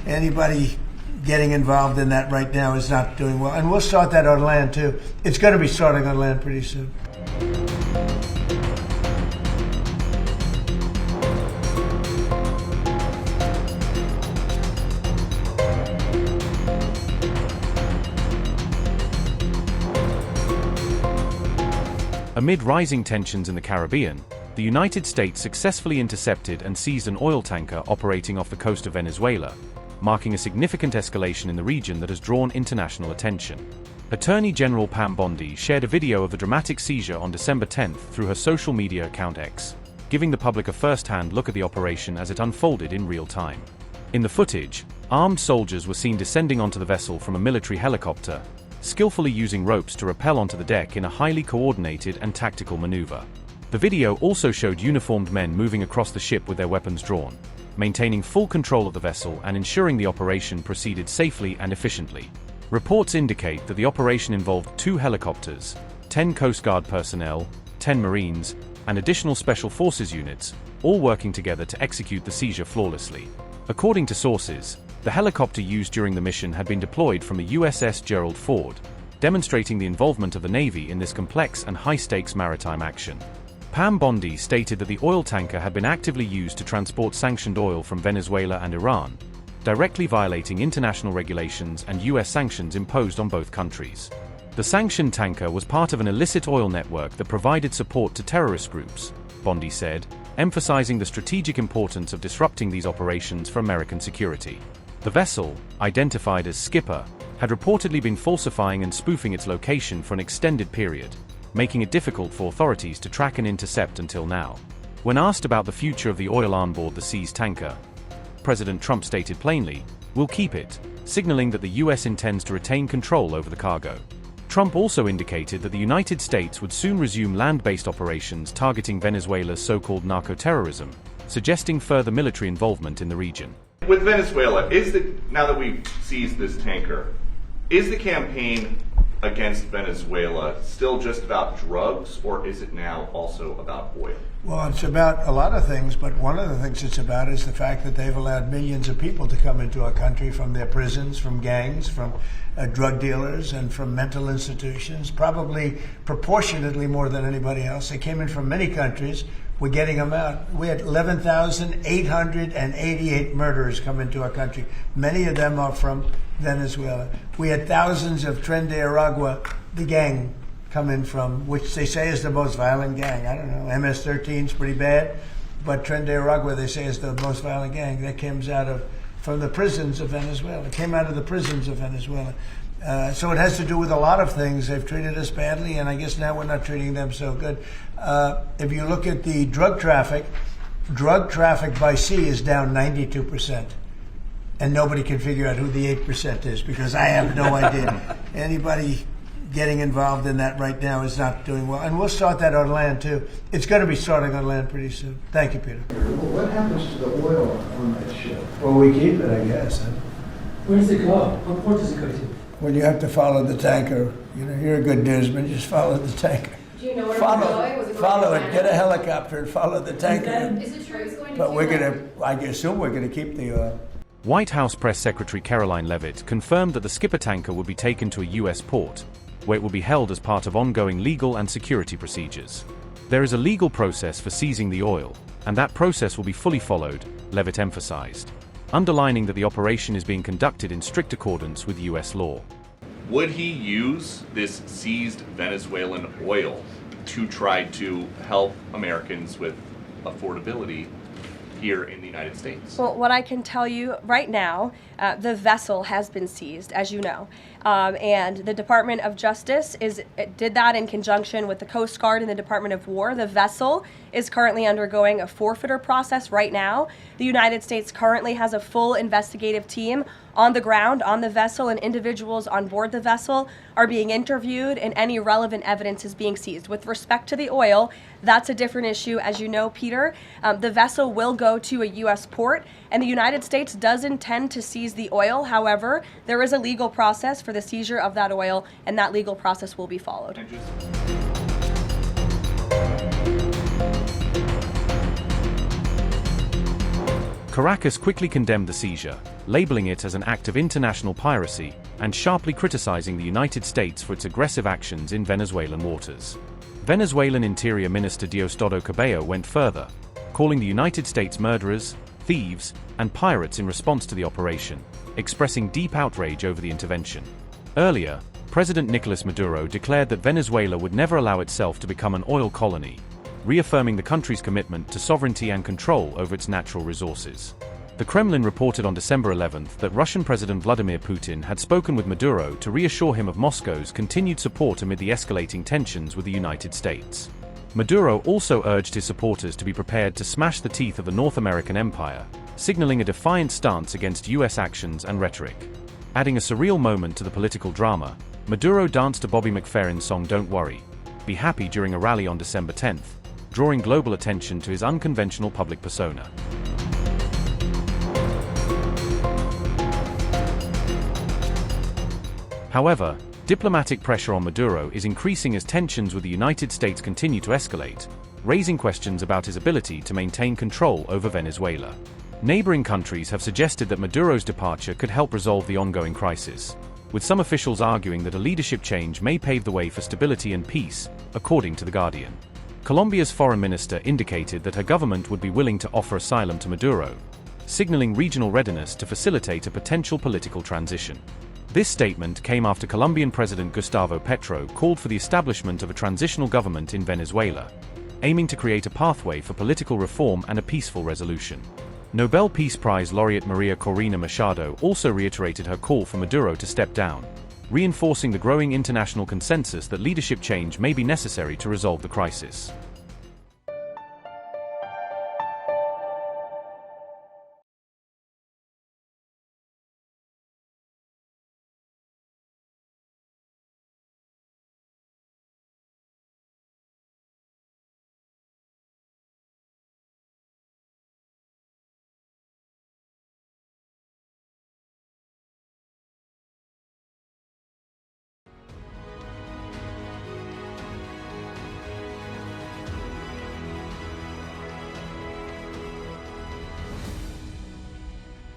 Anybody getting involved in that right now is not doing well. And we'll start that on land, too. It's going to be starting on land pretty soon. Amid rising tensions in the Caribbean, the United States successfully intercepted and seized an oil tanker operating off the coast of Venezuela, marking a significant escalation in the region that has drawn international attention. Attorney General Pam Bondi shared a video of the dramatic seizure on December 10th through her social media account X, giving the public a first-hand look at the operation as it unfolded in real time. In the footage, armed soldiers were seen descending onto the vessel from a military helicopter, skillfully using ropes to rappel onto the deck in a highly coordinated and tactical maneuver. The video also showed uniformed men moving across the ship with their weapons drawn, maintaining full control of the vessel and ensuring the operation proceeded safely and efficiently. Reports indicate that the operation involved 2 helicopters, 10 Coast Guard personnel, 10 Marines, and additional Special Forces units, all working together to execute the seizure flawlessly. According to sources, the helicopter used during the mission had been deployed from the USS Gerald Ford, demonstrating the involvement of the Navy in this complex and high-stakes maritime action. Pam Bondi stated that the oil tanker had been actively used to transport sanctioned oil from Venezuela and Iran, directly violating international regulations and U.S. sanctions imposed on both countries. The sanctioned tanker was part of an illicit oil network that provided support to terrorist groups, Bondi said, emphasizing the strategic importance of disrupting these operations for American security. The vessel, identified as Skipper, had reportedly been falsifying and spoofing its location for an extended period, making it difficult for authorities to track and intercept until now. When asked about the future of the oil on board the seized tanker, President Trump stated plainly, "We'll keep it," signaling that the U.S. intends to retain control over the cargo. Trump also indicated that the United States would soon resume land-based operations targeting Venezuela's so-called narco-terrorism, suggesting further military involvement in the region. With Venezuela, now that we've seized this tanker, is the campaign against Venezuela still just about drugs, or is it now also about oil? Well, it's about a lot of things, but one of the things it's about is the fact that they've allowed millions of people to come into our country from their prisons, from gangs, from drug dealers, and from mental institutions, probably proportionately more than anybody else. They came in from many countries. We're getting them out. We had 11,888 murderers come into our country. Many of them are from Venezuela. We had thousands of Tren de Aragua, the gang, come in from, which they say is the most violent gang. I don't know, MS-13 is pretty bad, but Tren de Aragua, they say, is the most violent gang. That comes from the prisons of Venezuela. It came out of the prisons of Venezuela. So it has to do with a lot of things. They've treated us badly, and I guess now we're not treating them so good. If you look at the drug traffic by sea is down 92%. And nobody can figure out who the 8% is, because I have no idea. Anybody getting involved in that right now is not doing well. And we'll start that on land, too. It's going to be starting on land pretty soon. Thank you, Peter. Well, what happens to the oil on that ship? Well, we keep it, I guess. Huh? Where does it go? What port does it go to? Well, you have to follow the tanker. You're a good newsman. Just follow the tanker. Do you know where it's going? Follow it. Get a helicopter and follow the tanker. Is it true it's going to But I assume we're going to keep the oil. White House Press Secretary Caroline Leavitt confirmed that the Skipper tanker would be taken to a U.S. port, where it will be held as part of ongoing legal and security procedures. There is a legal process for seizing the oil, and that process will be fully followed, Leavitt emphasized, underlining that the operation is being conducted in strict accordance with U.S. law. Would he use this seized Venezuelan oil to try to help Americans with affordability here in the United States? Well, what I can tell you right now, the vessel has been seized, as you know, and the Department of Justice did that in conjunction with the Coast Guard and the Department of War. The vessel is currently undergoing a forfeiture process right now. The United States currently has a full investigative team on the ground on the vessel, and individuals on board the vessel are being interviewed, and any relevant evidence is being seized. With respect to the oil, that's a different issue. As you know, Peter, the vessel will go to a U.S. port, and the United States does intend to seize the oil. However, there is a legal process for the seizure of that oil, and that legal process will be followed. Caracas quickly condemned the seizure, labeling it as an act of international piracy, and sharply criticizing the United States for its aggressive actions in Venezuelan waters. Venezuelan Interior Minister Diosdado Cabello went further, calling the United States murderers, thieves, and pirates in response to the operation, expressing deep outrage over the intervention. Earlier, President Nicolás Maduro declared that Venezuela would never allow itself to become an oil colony, reaffirming the country's commitment to sovereignty and control over its natural resources. The Kremlin reported on December 11 that Russian President Vladimir Putin had spoken with Maduro to reassure him of Moscow's continued support amid the escalating tensions with the United States. Maduro also urged his supporters to be prepared to smash the teeth of the North American empire, signaling a defiant stance against U.S. actions and rhetoric. Adding a surreal moment to the political drama, Maduro danced to Bobby McFerrin's song Don't Worry, Be Happy during a rally on December 10, drawing global attention to his unconventional public persona. However, diplomatic pressure on Maduro is increasing as tensions with the United States continue to escalate, raising questions about his ability to maintain control over Venezuela. Neighboring countries have suggested that Maduro's departure could help resolve the ongoing crisis, with some officials arguing that a leadership change may pave the way for stability and peace, according to The Guardian. Colombia's foreign minister indicated that her government would be willing to offer asylum to Maduro, signaling regional readiness to facilitate a potential political transition. This statement came after Colombian President Gustavo Petro called for the establishment of a transitional government in Venezuela, aiming to create a pathway for political reform and a peaceful resolution. Nobel Peace Prize laureate Maria Corina Machado also reiterated her call for Maduro to step down, reinforcing the growing international consensus that leadership change may be necessary to resolve the crisis.